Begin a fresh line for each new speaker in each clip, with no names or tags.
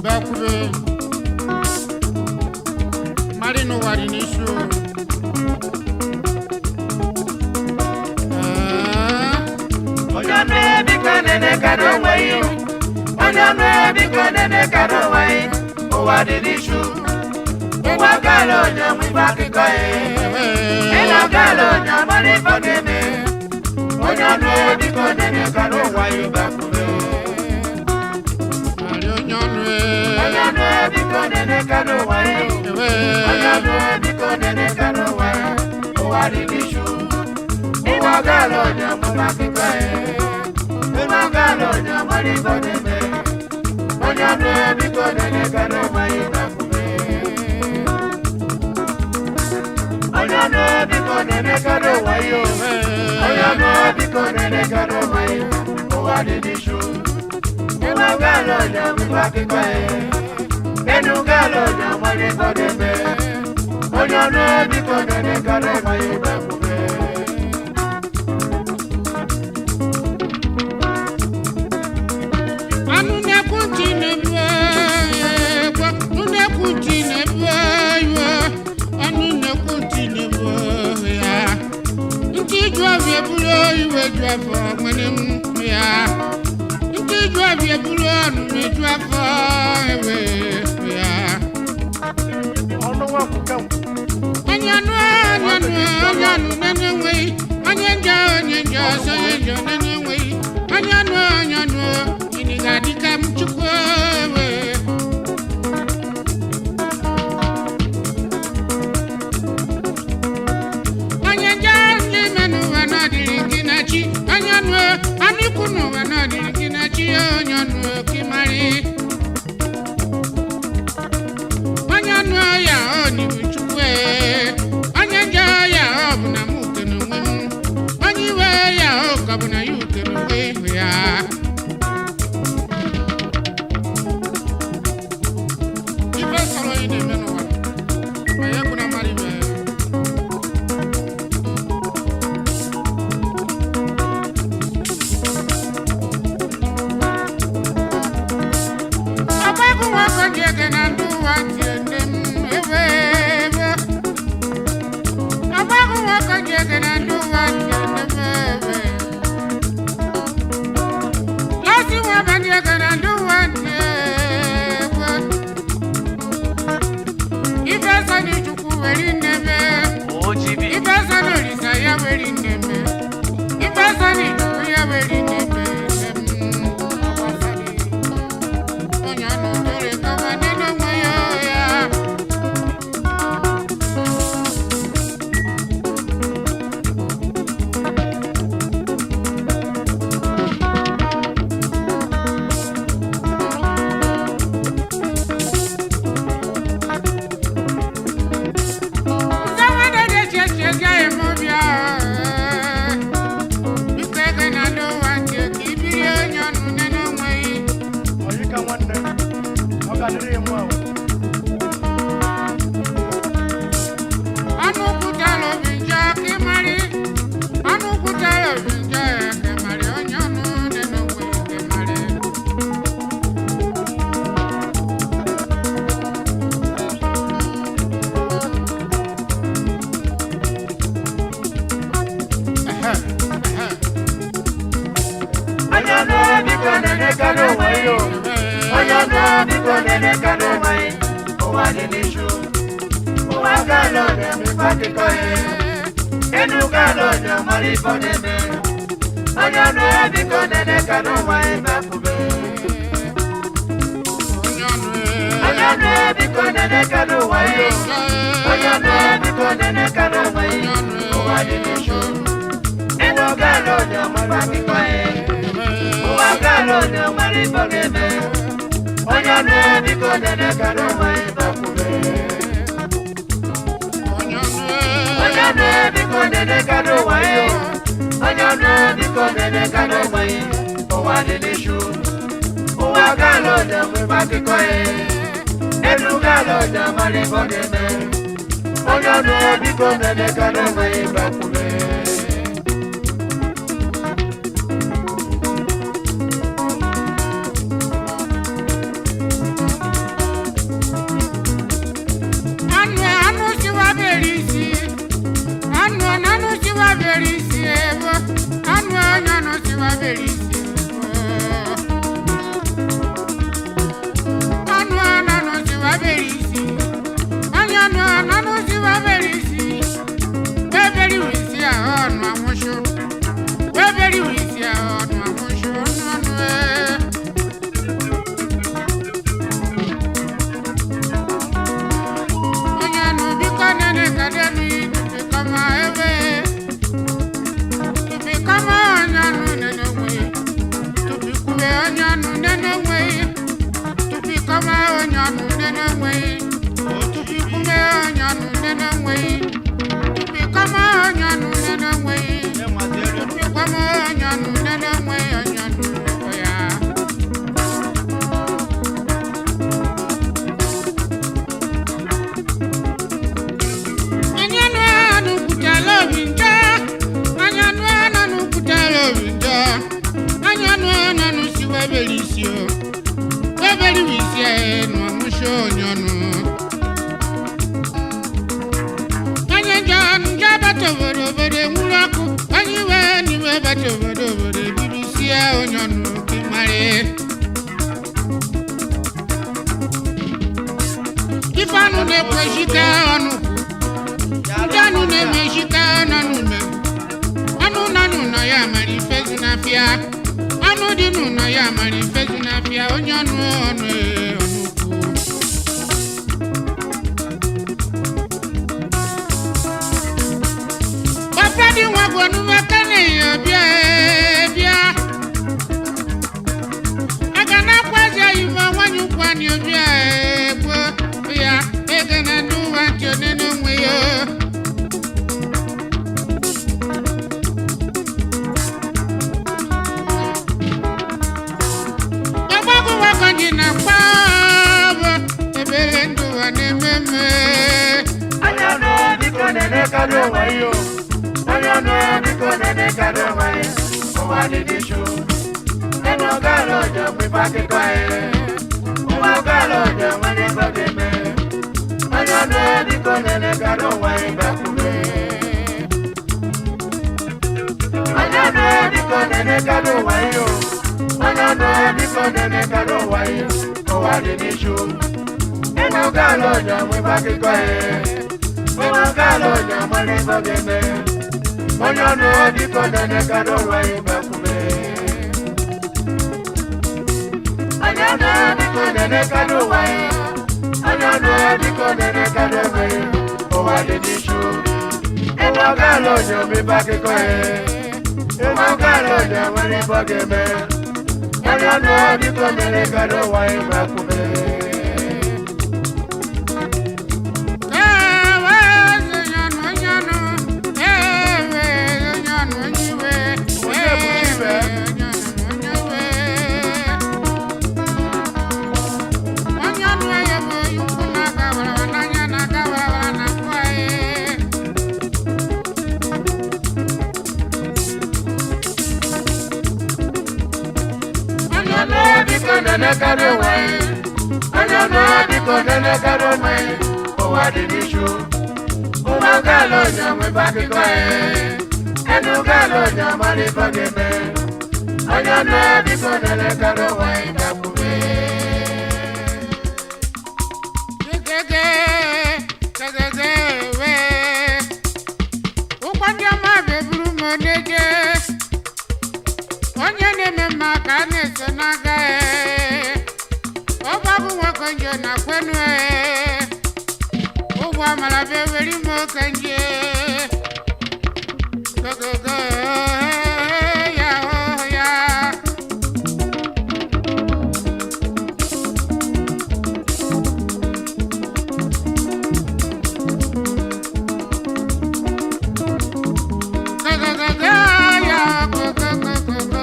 bakube marino warinishu
Onyame bikanene karowai Onyame bikanene karowai Owadinishu Uwagalo nyamu bakikae Ena galo nyamani fageme Onyame bikanene karowai bakube Onyame bikanene karowai Onyame bikanene karowai Owadinishu Uwagalo nyamu bakikae Ena galo nyamani fageme Onyame bikanene karowai bakube Onyame bikanene karowai Onyame bikanene karowai Owadinishu Uwagalo nyamu bakikae Ena galo nyamani fageme Onyame bikanene karowai bakube
Ifanu ne kweshika anu Janu ne meshika nanu ne Anu nanu na ya manifest na fia Anu dinu na ya manifest na fia Onyanu onu onuku Papa di wagonu makane ya bia bia Agana kwaja ima wanyu kwani obia ya egana duwa tioneno mweyo Yabagu wakonji na kwabo ebele nduwa nememe
Anyano biko nene kado wayo Anyano biko nene kado wayo Owadi dishu Eno galo jamwi pake kwae Owa galo jamwi pake me Anyano biko nene kado wayo bakume Anyano biko nene kado wayo Anyano biko nene kado wayo Owadi dishu Eno galo jamwi pake kwae Owa galo jamwi pake me Anyano biko nene kado wayo bakume Anyano biko nene kado wayo Anyano biko nene kado wayo Owadi dishu Eno galo jamwi pake kwae Owa galo jamwi pake me Anyano biko nene kado wayo bakume Nene kado wae, anyano biko nene kado wae, owadi dishu, owa galo nyamwe baki kwae, enu galo nyamali bagi me, anyano biko nene kado wae bakume.
Gegege we, ukwandi ama beburu moneje, onye neme makane senaga Obabu wakonje na kwenu Uwa malabe weli mokanje Gogogo ya oh ya Gogogo ya gogogo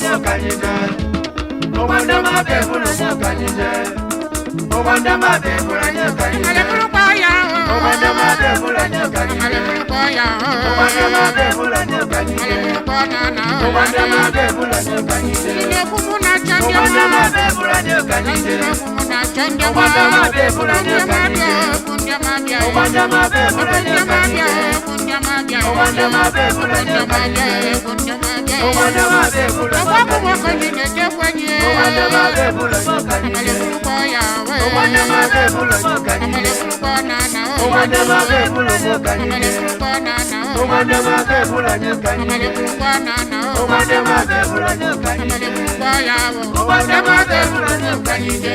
kanyije. Owanda mabe bula nyo kanyije. Owanda mabe bula nyo kanyije. Owanda mabe bula nyo kanyije. Owanda mabe bula nyo kanyije. Owanda mabe bula nyo kanyije. Owanda mabe bula nyo kanyije. Owanda mabe bula nyo kanyije. Owanda mabe bula nyo kanyije. Owanda mabe bula nyo kanyije. Owanda mabe bula nyo kanyije. Owanda mabe bula nyo kanyije. Owanda mabe bula nyo kanyije. Owanda mabe bula nyo kanyije. Owanda mabe bula nyo kanyije. Owanda mabe bula nyo kanyije. Owanda mabe bula nyo kanyije.